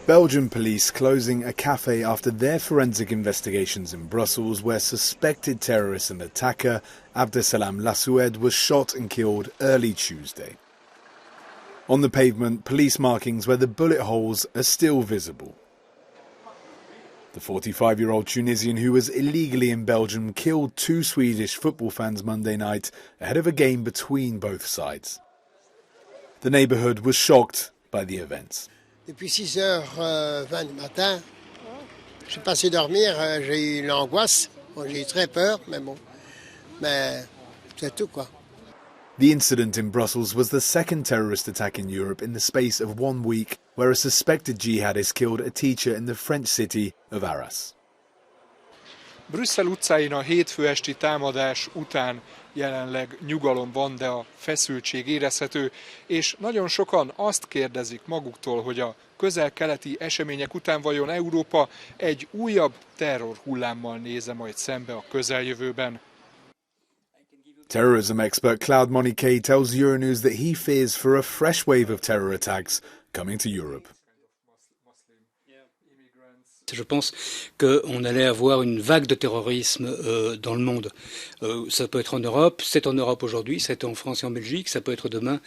Belgian police closing a cafe after their forensic investigations in Brussels, where suspected terrorist and attacker Abdesalam Lassoued was shot and killed early Tuesday. On the pavement, police markings where the bullet holes are still visible. The 45-year-old Tunisian who was illegally in Belgium killed two Swedish football fans Monday night ahead of a game between both sides. The neighbourhood was shocked by the events. Depuis 6h20 du matin, je suis passé dormir, j'ai eu l'angoisse, j'ai eu très peur, mais c'est tout quoi. The incident in Brussels was the second terrorist attack in Europe in the space of 1 week, where a suspected jihadist killed a teacher in the French city of Arras. Brüsszel utcáin a hétfő esti támadás után jelenleg nyugalom van, de a feszültség érezhető, és nagyon sokan azt kérdezik maguktól, hogy a közel-keleti események után vajon Európa egy újabb terrorhullámmal néz-e majd szembe a közeljövőben. Terrorism expert Claude Moniquet tells Euronews that he fears for a fresh wave of terror attacks coming to Europe. Je pense qu'on allait avoir une vague de terrorisme dans le monde. Ça peut être en Europe, c'est en Europe aujourd'hui, c'est en France et en Belgique, ça peut être demain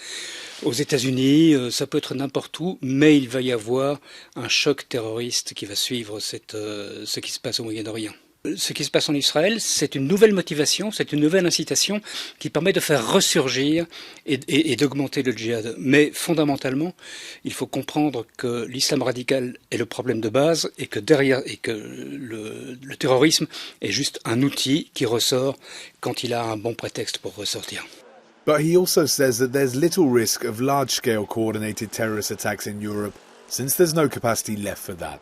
aux États-Unis, ça peut être n'importe où, mais il va y avoir un choc terroriste qui va suivre ce qui se passe au Moyen-Orient. Ce qui se passe en Israël, c'est une nouvelle motivation, c'est une nouvelle incitation qui permet de faire ressurgir et d'augmenter le djihad. Mais fondamentalement, il faut comprendre que l'islam radical est le problème de base et que le terrorisme est juste un outil qui ressort quand il a un bon prétexte pour ressortir. But he also says that there's little risk of large-scale coordinated terrorist attacks in Europe, since there's no capacity left for that.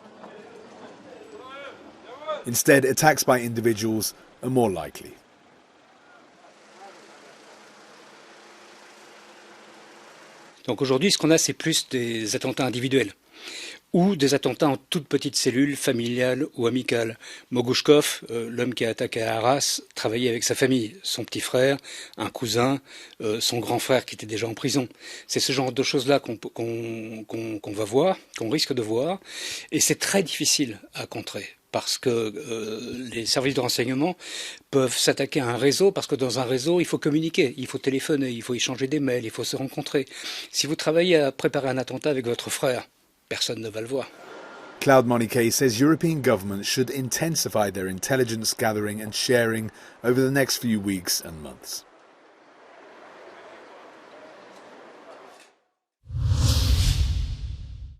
Instead, attacks by individuals are more likely. Donc aujourd'hui, ce qu'on a, c'est plus des attentats individuels ou des attentats en toute petite cellule familiale ou amicale. Mogouchkov, l'homme qui a attaqué à Arras, travaillait avec sa famille, son petit frère, un cousin, son grand frère qui était déjà en prison. C'est ce genre de choses-là qu'on va voir, qu'on risque de voir, et c'est très difficile à contrer. Parce que les services de renseignement peuvent s'attaquer à un réseau, parce que dans un réseau, il faut communiquer, il faut téléphoner, il faut échanger des mails, il faut se rencontrer. Si vous travaillez à préparer un attentat avec votre frère, personne ne va le voir. Claude Moniquet says European governments should intensify their intelligence gathering and sharing over the next few weeks and months.